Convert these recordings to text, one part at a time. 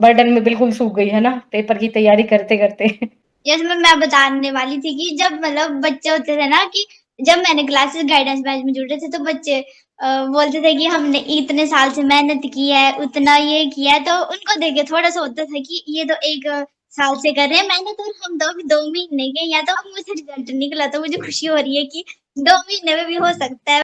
Burden में बिल्कुल सूख गई है ना, पेपर की तैयारी करते-करते। यस मैम, मैं बताने वाली थी कि जब मतलब बच्चे होते थे ना कि जब मैंने क्लासेस गाइडेंस बैच में जुड़े थे तो बच्चे बोलते थे कि हमने इतने साल से मेहनत की है, उतना ये किया है, तो उनको देख के थोड़ा-सा होता था कि ये तो 1 साल से कर रहे हैं मेहनत और हम तो अभी 2 महीने के, या तो अब मुझे रिजल्ट निकला तो मुझे खुशी हो रही है कि 2 महीने में भी हो सकता है।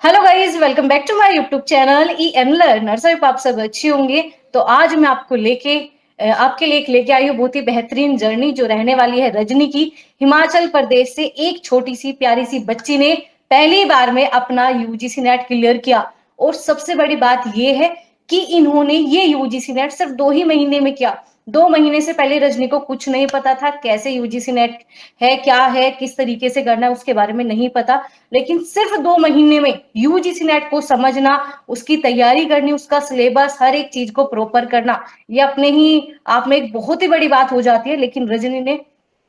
Hello guys, welcome back to my YouTube channel E N learners. I hope आप सब अच्छे होंगे। तो आज मैं आपके लिए लेके आई हूँ बहुत ही बेहतरीन जर्नी जो रहने वाली है रजनी की। हिमाचल प्रदेश से एक छोटी सी प्यारी सी बच्ची ने पहली बार में अपना यूजीसी नेट क्लियर किया। और सबसे बड़ी बात ये है कि इन्होंने ये यूजीसी नेट सिर्फ 2 ही महीने में किया। 2 महीने से पहले रजनी को कुछ नहीं पता था, कैसे यूजीसी नेट है, क्या है, किस तरीके से करना है, उसके बारे में नहीं पता। लेकिन सिर्फ 2 महीने में यूजीसी नेट को समझना, उसकी तैयारी करनी, उसका सिलेबस, हर एक चीज को प्रॉपर करना, ये अपने ही आप में एक बहुत ही बड़ी बात हो जाती है। लेकिन रजनी ने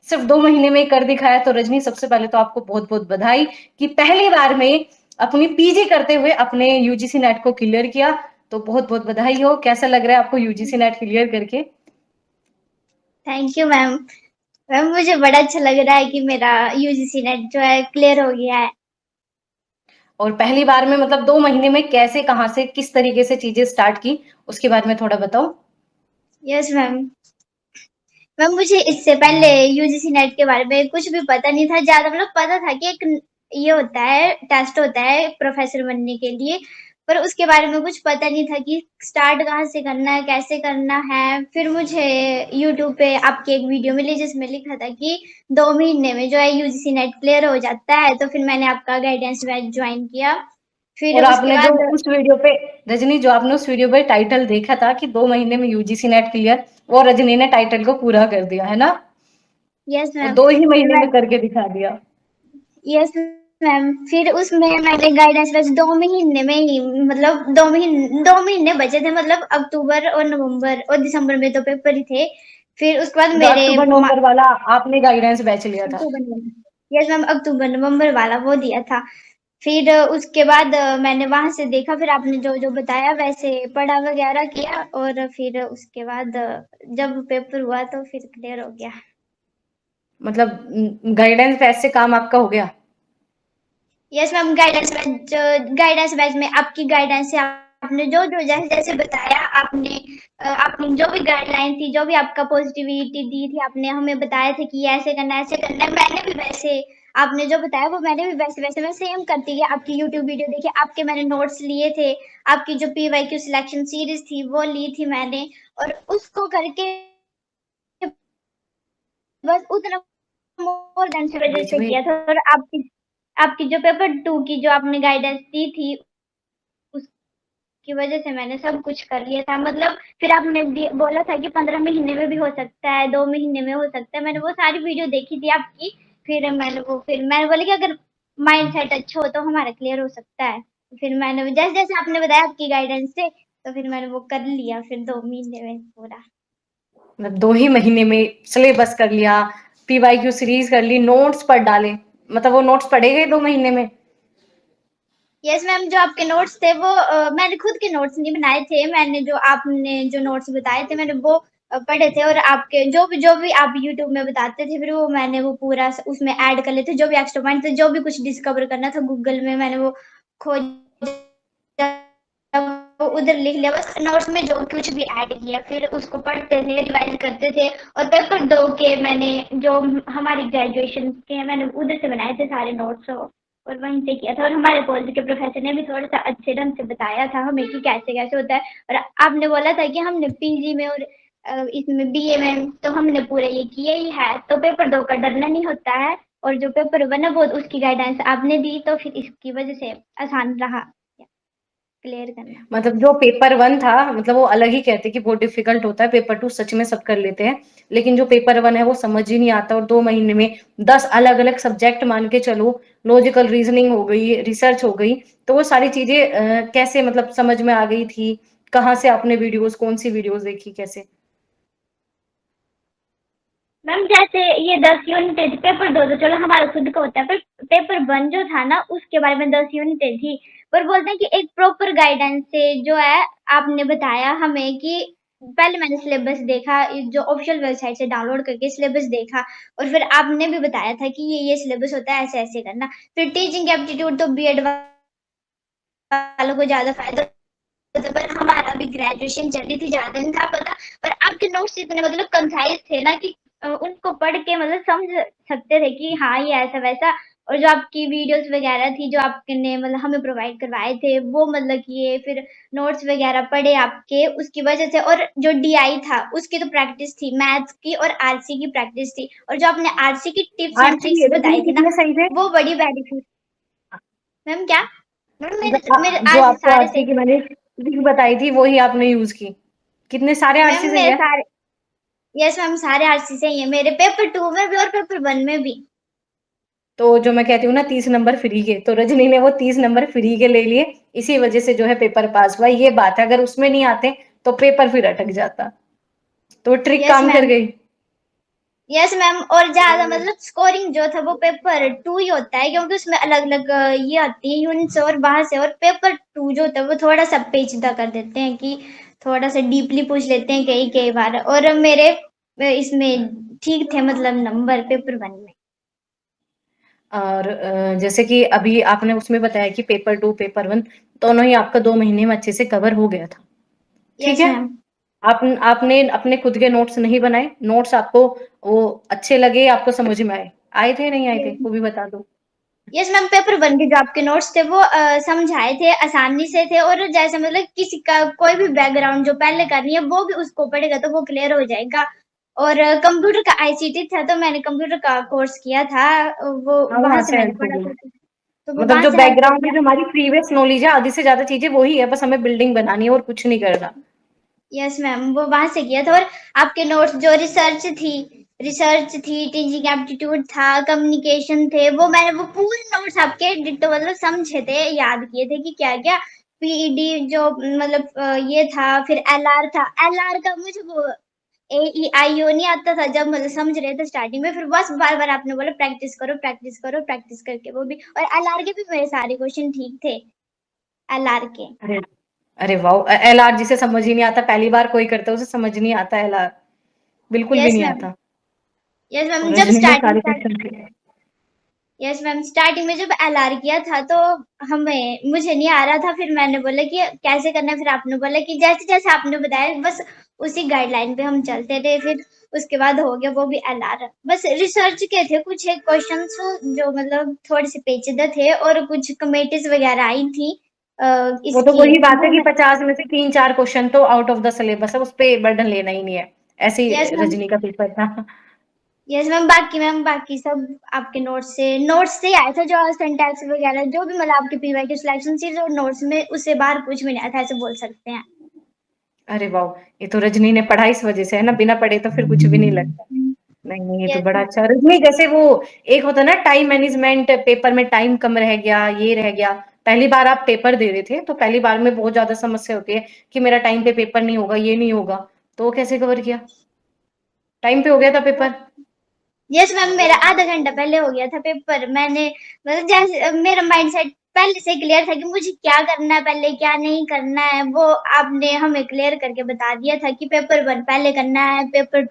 सिर्फ 2 महीने में कर दिखाया। तो रजनी, सबसे पहले तो आपको बहुत बहुत बधाई कि पहली बार में अपनी पीजी करते हुए अपने यूजीसी नेट को क्लियर किया। तो बहुत बहुत बधाई हो। कैसा लग रहा है आपको यूजीसी नेट क्लियर करके? Thank you ma'am. मैम मुझे बड़ा अच्छा लग रहा है कि मेरा यूजीसी नेट जो है क्लियर हो गया है। और पहली बार में मतलब 2 महीने में कैसे, कहाँ से, किस तरीके से चीजें स्टार्ट की, उसके बारे में थोड़ा बताओ। Yes ma'am. मैम मुझे इससे पहले यूजीसी नेट के बारे में कुछ भी पता नहीं था ज़्यादा, मतलब पता था कि एक ये होता है, टेस्ट होता है प्रोफेसर बनने के लिए, पर उसके बारे में कुछ पता नहीं था कि स्टार्ट कहाँ से करना है, कैसे करना है। फिर मुझे यूट्यूब पे आपकी एक वीडियो मिली जिसमें लिखा था कि 2 महीने में जो है यूजीसी नेट क्लियर हो जाता है, तो फिर मैंने आपका गाइडेंस बैच ज्वाइन किया। फिर और उसके आपने जो बाद उस वीडियो पे, रजनी, जो आपने उस वीडियो पे टाइटल देखा था कि 2 महीने में यूजीसी नेट क्लियर, वो रजनी ने टाइटल को पूरा कर दिया है ना। यस वो मैम। दो ही फिर महीने मैं में करके दिखा दिया। यस मैम, फिर उसमें मैंने गाइडेंस बस 2 महीने में ही, मतलब 2 महीने बचे थे, मतलब अक्टूबर और नवंबर और दिसंबर में तो पेपर ही थे। फिर उसके बाद मतलब मेरे अक्टूबर नवंबर वाला आपने गाइडेंस बैच लिया था? अक्टूबर नवंबर, यस मैम, अक्टूबर नवंबर वाला वो दिया था। फिर उसके बाद मैंने वहां से देखा, फिर आपने जो जो बताया वैसे पढ़ा वगैरह किया, और फिर उसके बाद जब पेपर हुआ तो फिर क्लियर हो गया। मतलब गाइडेंस बैच से काम आपका हो गया? यस मैम, गाइडेंस बैच में आपकी गाइडेंस से आपने जो जो जैसे जैसे बताया, आपने जो भी गाइडलाइन थी, जो भी आपका पॉजिटिविटी दी थी, आपने हमें बताया था कि ये ऐसे करना है, ऐसे करना है, मैंने भी वैसे, आपने जो बताया वो मैंने भी वैसे वैसे मैं सेम करती गई। आपकी यूट्यूब वीडियो देखी, आपके मैंने नोट्स लिए थे, आपकी जो पीवाईक्यू सिलेक्शन सीरीज थी वो ली थी मैंने, और उसको करके बस उतना मोर देन से वजह बीच से में किया था। और आपकी आपकी जो पेपर 2 की जो आपने गाइडेंस दी थी, उसकी वजह से मैंने सब कुछ कर लिया था। मतलब फिर आपने बोला था कि 15 महीने में भी हो सकता है, 2 महीने में हो सकता है, मैंने वो सारी वीडियो देखी थी आपकी। फिर मैंने बोला कि अगर माइंड सेट अच्छा हो तो हमारा क्लियर हो सकता है। फिर मैंने जैसे जैसे आपने बताया आपकी गाइडेंस से, तो फिर मैंने वो कर लिया फिर 2 महीने में पूरा। मतलब 2 ही महीने में सिलेबस कर लिया, पीवाईक्यू सीरीज कर ली, नोट्स पढ़ डाले। मतलब वो नोट्स पढ़े गए 2 महीने में? यस मैम, जो आपके नोट्स थे वो मैंने खुद के नोट्स नहीं बनाए थे, मैंने जो आपने जो नोट्स बताए थे मैंने वो पढ़े थे, और आपके जो भी आप यूट्यूब में बताते थे फिर वो मैंने वो पूरा उसमें ऐड कर लेते, जो भी एक्स्ट्रा पॉइंट थे, जो भी कुछ डिस्कवर करना था गूगल में मैंने वो खोज वो उधर लिख लिया, बस नोट्स में जो कुछ भी ऐड किया फिर उसको पढ़ते थे, रिवाइज करते थे। और पेपर 2 के मैंने जो हमारी ग्रेजुएशन के हैं मैंने उधर से बनाए थे सारे नोट्स, और वहीं से किया था। और हमारे कॉलेज के प्रोफेसर ने भी थोड़ा सा अच्छे ढंग से बताया था हमें कि कैसे कैसे होता है। और आपने बोला था कि हमने पीजी में और इसमें बीए में तो हमने पूरा ये किया ही है, तो पेपर 2 का डरना नहीं होता है। और जो पेपर 1 है वो उसकी गाइडेंस आपने दी, तो फिर इसकी वजह से आसान रहा क्लियर करना। मतलब जो पेपर वन था, मतलब वो अलग ही कहते कि बहुत डिफिकल्ट होता है। पेपर टू सच में सब कर लेते हैं, लेकिन जो पेपर वन है वो समझ ही नहीं आता। और 2 महीने में 10 अलग अलग सब्जेक्ट मान के चलो, लॉजिकल रीजनिंग हो गई, रिसर्च हो गई, तो वो सारी चीजें कैसे मतलब समझ में आ गई थी? कहाँ से आपने वीडियोस, कौन सी वीडियोस देखी, कैसे? मैम जैसे ये 10 यूनिटें थी, पेपर 2 तो चलो हमारा खुद का होता है, पर पेपर 1 जो था ना उसके बारे में 10 यूनिटें थी। पर बोलते हैं कि एक प्रॉपर गाइडेंस से जो है आपने बताया हमें कि पहले मैंने सिलेबस देखा, जो ऑफिशियल वेबसाइट से डाउनलोड करके सिलेबस देखा और फिर आपने भी बताया था कि ये सिलेबस होता है, ऐसे-ऐसे करना। फिर टीचिंग एप्टीट्यूड तो बीएड वालों को ज़्यादा फ़ायदा होता है, पर हमारा अभी ग्रेजुएशन चल रही थी, ज़्यादा नहीं था पता। पर आपके नोट्स इतने मतलब कंसाइज़ थे ना कि उनको पढ़ के मतलब समझ सकते थे कि हाँ, ये ऐसा-वैसा। और जो आपकी वीडियोज़ वगैरह थी, जो आपने मतलब हमें प्रोवाइड करवाए थे, वो मतलब किए, फिर नोट्स वगैरह पढ़े आपके, उसकी वजह से। और जो डीआई था, उसकी तो प्रैक्टिस थी, मैथ्स की और आरसी की प्रैक्टिस थी। और जो आपने आरसी की टिप्स एंड आरसी ट्रिक्स बताई रजनी थी ना, कितने सही थे? वो बड़ी बेनिफिट। मैम क्या? मैम मेरे जो आज आपको सारे आरसी सही की थे। मैंने ट्रिक बताई थी वही आपने यूज की? कितने सारे मैम आरसी सही मेरे है? सारे, यस मैम, सारे आरसी से ही है, मेरे पेपर 2 में भी और पेपर 1 में भी। तो जो मैं कहती हूँ ना 30 नंबर फ्री के, तो रजनी ने वो 30 नंबर फ्री के ले लिए, इसी वजह से जो है पेपर पास हुआ। ये बात है, अगर उसमें नहीं आते तो पेपर फिर अटक जाता। तो ट्रिक यस काम कर मैम। गई। यस मैम, और ज्यादा मतलब स्कोरिंग जो था वो पेपर 2 ही होता है, क्योंकि उसमें अलग अलग ये आती है यूनिट्स और वहां से। और पेपर 2 जो होता है वो थोड़ा सा पेचीदा कर देते हैं कि थोड़ा सा डीपली पूछ लेते हैं कई कई बार। और मेरे इसमें ठीक थे मतलब नंबर पेपर 1 में। और जैसे कि अभी आपने उसमें बताया कि पेपर 2 पेपर 1 दोनों ही आपका 2 महीने में अच्छे से कवर हो गया था। ठीक यस है। मैम। आपने अपने खुद के नोट्स नहीं बनाए? नोट्स आपको वो अच्छे लगे, आपको समझ में आए? आए थे नहीं आए थे वो भी बता दो। यस मैम, पेपर 1 के जो आपके नोट्स थे वो समझाए थे, आसानी से थे। और जैसे मतलब किसी का कोई भी बैकग्राउंड जो पहले करनी है वो भी उसको पढ़ेगा तो वो क्लियर हो जाएगा। और कंप्यूटर का आईसीटी था, तो मैंने कंप्यूटर का कोर्स किया था, वो हाँ, वहां वहाँ से से मैंने हेल्प हो पढ़ा गई। था, तो वो मतलब वहां जो से हेल्प हो बैकग्राउंड गया। की जो हमारी प्रीवियस नॉलेज है, आधी से ज़्यादा चीज़ें वही है, बस हमें बिल्डिंग बनानी है और कुछ नहीं करना। यस मैम, वो वहां से किया था। और आपके नोट्स जो रिसर्च थी, टीचिंग एप्टीट्यूड था, कम्युनिकेशन थे, वो मैंने वो पूरे नोट्स आपके डिट्टो मतलब समझे थे, याद किए थे कि क्या क्या। पीईडी जो मतलब ये था, फिर एलआर था। एलआर का मुझे वो ए ई आई ओ नहीं आता था जब मतलब समझ रहे थे स्टार्टिंग में। फिर बस बार बार आपने बोला प्रैक्टिस करो, प्रैक्टिस करो, प्रैक्टिस करके वो भी। और एलआर के भी मेरे सारे क्वेश्चन ठीक थे, एलआर के। अरे अरे वाह! एलआर जिसे समझ ही नहीं आता, पहली बार कोई करता है उसे समझ नहीं आता एलआर, बिल्कुल भी यस नहीं मैम। आता। यस मैम, और जब रजनी ने स्टार्टिंग सारे क्वेश्चन किए। यस मैम, स्टार्टिंग में जब एलआर किया था तो हमें मुझे नहीं आ रहा था। फिर मैंने बोला कि कैसे करना है, फिर आपने बोला कि जैसे जैसे आपने बताया बस उसी गाइडलाइन पे हम चलते थे। फिर उसके बाद हो गया वो भी एलआर। बस रिसर्च के थे कुछ एक क्वेश्चंस जो मतलब थोड़े से पेचीदा थे, और कुछ कमेटीज वगैरह आई थी वो तो इसकी वही बात है वो कि मैं। 50 में से 3-4 क्वेश्चन तो आउट ऑफ द सिलेबस है, उस पे बर्डन लेना ही नहीं है। ऐसे यस ही मैम। रजनी का पेपर था। यस मैम, बाकी सब आपके नोट्स से ही आया था, जो सिंटैक्स वगैरह जो भी मतलब आपके पीवाईक्यू सिलेक्शन सीरीज और नोट्स में उससे बाहर कुछ भी नहीं आया था, ऐसे बोल सकते हैं। अरे वाह! ये तो रजनी ने पढ़ा इस वजह से है ना, बिना पढ़े तो फिर कुछ भी नहीं लगता। नहीं, नहीं, ये तो यस बड़ा मैम। अच्छा। रजनी जैसे वो एक होता है ना टाइम मैनेजमेंट, पेपर में टाइम कम रह गया, ये रह गया। पहली बार आप पेपर दे रहे थे, तो पहली बार में बहुत ज़्यादा समस्या होती है कि मेरा टाइम पे पेपर नहीं होगा, ये नहीं होगा। तो वो कैसे कवर किया? टाइम पे हो गया था पेपर? यस मैम, मेरा आधा घंटा पहले हो गया था पेपर। मैंने मतलब जैसे मेरा माइंडसेट पहले से क्लियर था कि मुझे क्या करना है पहले, क्या नहीं करना है, वो आपने हमें क्लियर करके बता दिया था कि पेपर 1 पहले करना है, पेपर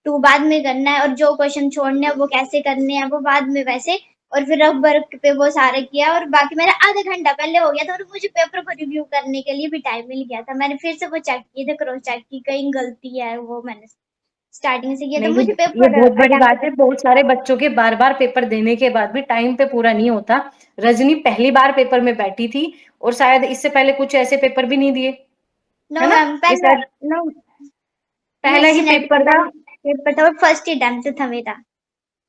2 बाद में करना है, और जो क्वेश्चन छोड़ने हैं वो कैसे करने हैं वो बाद में वैसे। और फिर रफ वर्क पे वो सारा किया, और बाकी मेरा आधा घंटा पहले हो गया था। और मुझे पेपर को रिव्यू करने के लिए भी टाइम मिल गया था, मैंने फिर से वो चेक किए थे, क्रॉस चेक की कहीं गलती है, वो मैंने स्टार्टिंग से किया था। नहीं, मुझे ये पेपर बहुत बड़ी अटेम्प्ट बात है। करना। बहुत सारे बच्चों के बार-बार पेपर देने के बाद भी टाइम पे पूरा नहीं होता। रजनी पहली बार पेपर में बैठी थी और शायद इससे पहले कुछ ऐसे पेपर भी नहीं दिए, नो है ना? मैम, ये पहला शायद नो, ये पहला ही सीनेट का पेपर था। पहला पेपर था और फर्स्ट अटेम्प्ट था मेरा।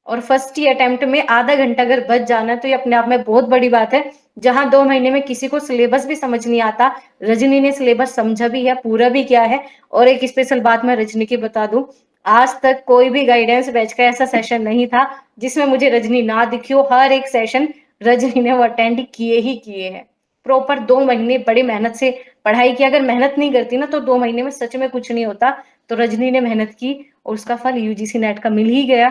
और फर्स्ट ही अटेम्प्ट में आधा घंटा अगर बच जाना तो ये अपने आप में बहुत बड़ी बात है। जहां 2 महीने में किसी को सिलेबस भी समझ नहीं आता, रजनी ने सिलेबस समझा भी है, पूरा भी किया है। और एक स्पेशल बात मैं रजनी की बता दूं, आज तक कोई भी गाइडेंस बैच का ऐसा सेशन नहीं था जिसमें मुझे रजनी ना दिखी हो। हर एक सेशन रजनी ने वो अटेंड किए ही किए हैं। प्रॉपर 2 महीने बड़ी मेहनत से पढ़ाई की। अगर मेहनत नहीं करती ना तो 2 महीने में सच में कुछ नहीं होता। तो रजनी ने मेहनत की और उसका फल यूजीसी नेट का मिल ही गया।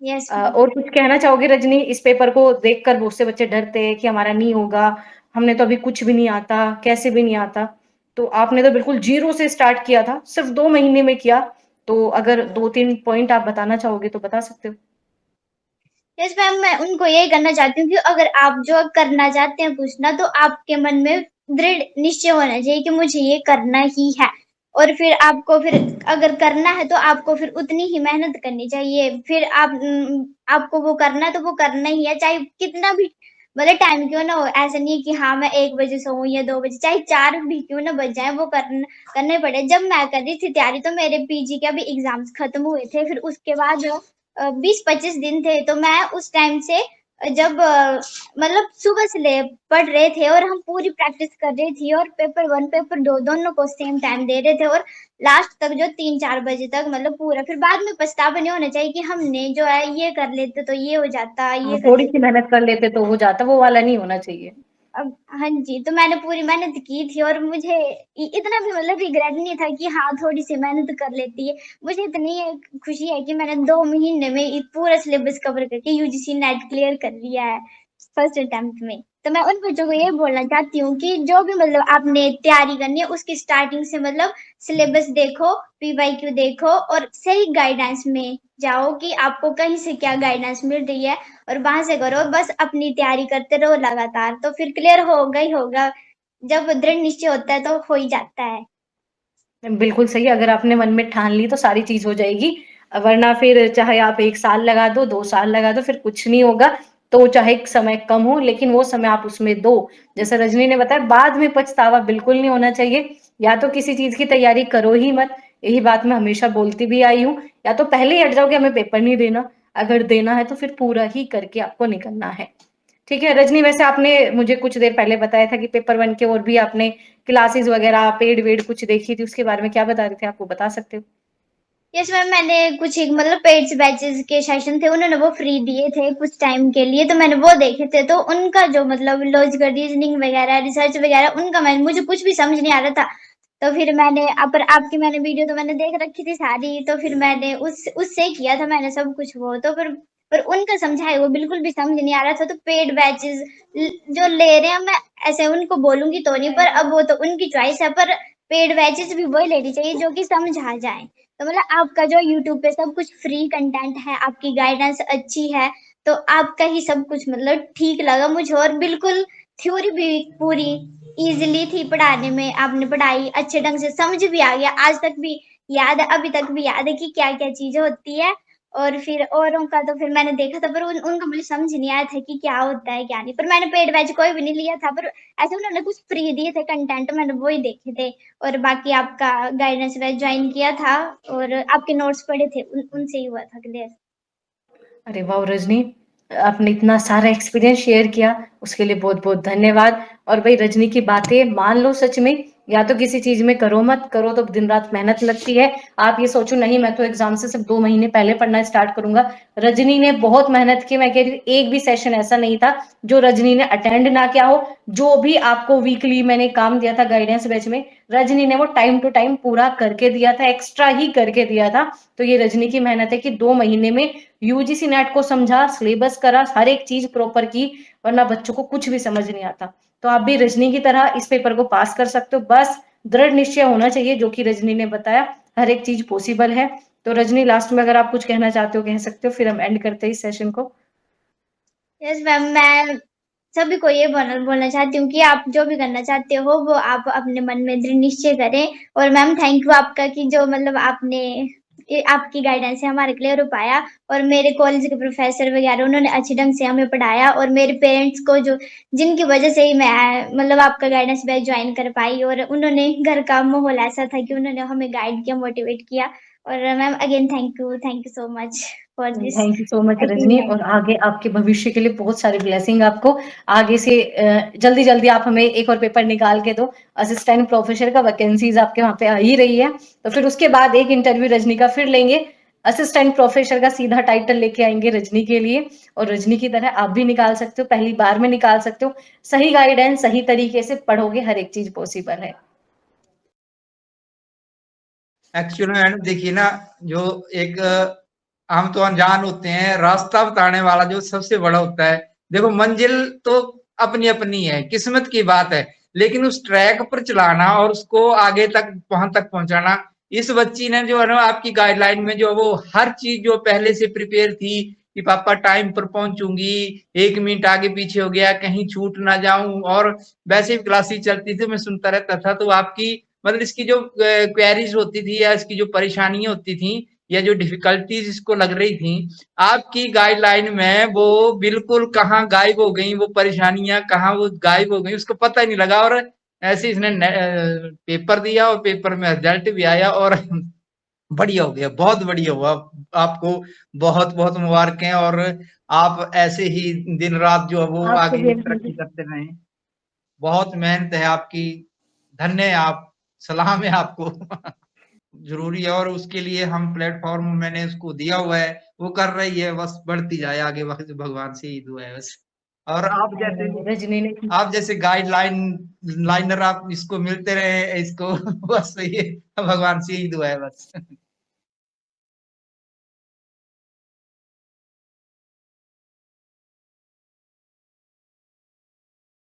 यस और कुछ कहना चाहोगे रजनी, इस पेपर को देखकर बहुत से बच्चे डरते हैं कि हमारा नहीं होगा, हमने तो अभी कुछ भी नहीं आता, कैसे भी नहीं आता। तो आपने तो बिल्कुल जीरो से स्टार्ट किया था, सिर्फ 2 महीने में किया। तो अगर 2-3 पॉइंट आप बताना चाहोगे तो बता सकते हो। यस मैम, मैं उनको यही करना चाहती हूँ कि अगर आप जो करना चाहते हैं कुछ ना, तो आपके मन में दृढ़ निश्चय होना चाहिए कि मुझे ये करना ही है। और फिर आपको फिर अगर करना है तो आपको फिर उतनी ही मेहनत करनी चाहिए। फिर आपको वो करना है तो वो करना ही है, चाहे कितना भी मतलब टाइम क्यों ना हो। ऐसा नहीं है कि हाँ मैं 1 बजे सोऊँ या 2 बजे, चाहे 4 भी क्यों ना बज जाएँ, वो करने पड़े। जब मैं कर रही थी तैयारी तो मेरे पीजी के अभी एग्ज़ाम्स खत्म हुए थे, फिर उसके बाद 20-25 दिन थे, तो मैं उस टाइम से जब मतलब सुबह से ले पढ़ रहे थे और हम पूरी प्रैक्टिस कर रही थी और पेपर 1 पेपर 2 दोनों को सेम टाइम दे रहे थे और लास्ट तक जो 3-4 बजे तक मतलब पूरा। फिर बाद में पछतावा नहीं होना चाहिए कि हमने जो है ये कर लेते तो ये हो जाता, हाँ, ये कर थोड़ी सी लेते। मेहनत कर लेते तो हो जाता, वो वाला नहीं होना चाहिए। अब हाँ जी, तो मैंने पूरी मेहनत की थी और मुझे इतना भी मतलब रिग्रेट नहीं था कि हाँ थोड़ी सी मेहनत कर लेती है। मुझे इतनी खुशी है कि मैंने 2 महीने में पूरा सिलेबस कवर करके यूजीसी नेट क्लियर कर लिया है फर्स्ट अटेम्प्ट में। तो मैं उन बच्चों को ये बोलना चाहती हूँ कि जो भी मतलब आपने तैयारी करनी है उसकी स्टार्टिंग से मतलब सिलेबस देखो, पीवाईक्यू देखो और सही गाइडेंस में जाओ कि आपको कहीं से क्या गाइडेंस मिल रही है और वहां से करो। बस अपनी तैयारी करते रहो लगातार, तो फिर क्लियर होगा ही होगा। जब दृढ़ निश्चय होता है तो हो ही जाता है। बिल्कुल सही, अगर आपने मन में ठान ली तो सारी चीज़ हो जाएगी। वरना फिर चाहे आप 1 साल लगा दो, 2 साल लगा दो, फिर कुछ नहीं होगा। तो चाहे समय कम हो, लेकिन वो समय आप उसमें दो। जैसे रजनी ने बताया, बाद में पछतावा बिल्कुल नहीं होना चाहिए। या तो किसी चीज़ की तैयारी करो ही मत, यही बात मैं हमेशा बोलती भी आई हूँ। या तो पहले ही हट जाओ कि हमें पेपर नहीं देना, अगर देना है तो फिर पूरा ही करके आपको निकलना है। ठीक है रजनी, वैसे आपने मुझे कुछ देर पहले बताया था कि पेपर 1 के और भी आपने क्लासेस वगैरह पेड वेड कुछ देखी थी, उसके बारे में क्या बता रहे थे, आपको बता सकते हो? यस मैम, मैंने कुछ एक मतलब पेड्स बैचेस के सेशन थे, उन्होंने वो फ्री दिए थे कुछ टाइम के लिए, तो मैंने वो देखे थे। तो उनका जो मतलब लॉजिकल रीजनिंग वगैरह रिसर्च वगैरह उनका मुझे कुछ भी समझ नहीं आ रहा था। तो फिर मैंने पर आपकी मैंने वीडियो तो मैंने देख रखी थी सारी, तो फिर मैंने उससे किया था मैंने सब कुछ वो। तो फिर पर उनका समझाए वो बिल्कुल भी समझ नहीं आ रहा था। तो पेड बैचेस जो ले रहे हैं, मैं ऐसे उनको बोलूंगी तो नहीं, पर अब वो तो उनकी चॉइस है। पर पेड बैचेस भी वही लेनी चाहिए जो कि समझ आ जाए। तो मतलब आपका जो यूट्यूब पे सब कुछ फ्री कंटेंट है, आपकी गाइडेंस अच्छी है, तो आपका ही सब कुछ मतलब ठीक लगा मुझे। और बिल्कुल थ्योरी भी पूरी इजीली थी पढ़ाने में, आपने पढ़ाई अच्छे ढंग से समझ भी आ गया। आज तक भी याद है, अभी तक भी याद है कि क्या क्या चीजें होती है। और फिर औरों का तो फिर मैंने देखा था, पर उनका मुझे समझ नहीं आया था कि क्या होता है क्या नहीं। पर मैंने पेड बैच कोई भी नहीं लिया था, पर ऐसे उन्होंने कुछ फ्री दिए थे कंटेंट, मैंने वो ही देखे थे। और बाकी आपका गाइडेंस बैच ज्वाइन किया था और आपके नोट्स पढ़े थे, उनसे ही हुआ था क्लियर। अरे वाह रजनी, आपने इतना सारा एक्सपीरियंस शेयर किया, उसके लिए बहुत बहुत धन्यवाद। और भाई रजनी की बातें मान लो सच में, या तो किसी चीज में करो मत करो तो दिन रात मेहनत लगती है। आप ये सोचो नहीं मैं तो एग्जाम से सिर्फ 2 महीने पहले पढ़ना स्टार्ट करूंगा। रजनी ने बहुत मेहनत की, मैं कह रही हूँ एक भी सेशन ऐसा नहीं था जो रजनी ने अटेंड ना किया हो। जो भी आपको वीकली मैंने काम दिया था गाइडेंस बैच में, रजनी ने वो टाइम टू टाइम पूरा करके दिया था, एक्स्ट्रा ही करके दिया था। तो ये रजनी की मेहनत है कि 2 महीने में यूजीसी नेट को समझा, सिलेबस करा, हर एक चीज प्रॉपर की, वरना बच्चों को कुछ भी समझ नहीं आता। तो आप भी रजनी की तरह इस पेपर को पास कर सकते हो, बस दृढ़ निश्चय होना चाहिए, जो कि रजनी ने बताया हर एक चीज पॉसिबल है। तो रजनी लास्ट में अगर आप कुछ कहना चाहते हो कह सकते हो, फिर हम एंड करते हैं इस सेशन को। यस मैम, मैं सभी को ये बोलना चाहती हूँ कि आप जो भी करना चाहते हो वो आप अपने मन में दृढ़ निश्चय करें। और मैम थैंक यू आपका कि जो मतलब आपने आपकी गाइडेंस से हमारे क्लियर हो पाया। और मेरे कॉलेज के प्रोफेसर वगैरह उन्होंने अच्छे ढंग से हमें पढ़ाया, और मेरे पेरेंट्स को जो जिनकी वजह से ही मैं मतलब आपका गाइडेंस बैच ज्वाइन कर पाई। और उन्होंने घर का माहौल ऐसा था कि उन्होंने हमें गाइड किया, मोटिवेट किया। और ma'am again thank you so much for this thank you so much Rajni, achievement. और आगे आपके भविष्य के लिए बहुत सारी ब्लेसिंग आपको। आगे से जल्दी जल्दी आप हमें एक और पेपर निकाल के दो, असिस्टेंट प्रोफेसर का वैकेंसीज आपके वहां पे आ ही रही है। तो फिर उसके बाद एक इंटरव्यू रजनी का फिर लेंगे, असिस्टेंट प्रोफेसर का सीधा टाइटल लेके आएंगे रजनी के लिए। और रजनी की तरह आप भी निकाल सकते हो, पहली बार में निकाल सकते हो। सही गाइडेंस सही तरीके से पढ़ोगे, हर एक चीज पॉसिबल है। एक्चुअली मैडम देखिए ना, जो एक हम तो अनजान होते हैं, रास्ता बताने वाला जो सबसे बड़ा होता है। देखो मंजिल तो अपनी अपनी है, किस्मत की बात है, लेकिन उस ट्रैक पर चलाना और उसको आगे तक वहां तक पहुंचाना, इस बच्ची ने जो है ना आपकी गाइडलाइन में जो वो हर चीज जो पहले से प्रिपेयर थी कि पापा टाइम पर पहुंचूंगी, 1 मिनट आगे पीछे हो गया कहीं छूट ना जाऊं, और वैसे भी क्लासेस चलती थी मैं सुनता रहता था, तो आपकी मतलब इसकी जो क्वेरीज होती थी या इसकी जो परेशानियां होती थी या जो डिफिकल्टीज इसको लग रही थी, आपकी गाइडलाइन में वो बिल्कुल कहाँ गायब हो गई, वो परेशानियां कहाँ वो गायब हो गई उसको पता ही नहीं लगा। और ऐसे इसने पेपर दिया और पेपर में रिजल्ट भी आया और बढ़िया हो गया, बहुत बढ़िया हुआ। आपको बहुत बहुत मुबारकें, और आप ऐसे ही दिन रात जो है वो आपको आगे भी तरक्की करते रहें। बहुत मेहनत है आपकी, धन्य है आप, सलाम है आपको। जरूरी है, और उसके लिए हम प्लेटफॉर्म मैंने उसको दिया हुआ है, वो कर रही है, बस बढ़ती जाए आगे, वक्त भगवान से ही दुआ है बस। और रजनी ने आप जैसे गाइडलाइन लाइनर आप इसको मिलते रहे इसको, बस ये भगवान से ही दुआ है बस।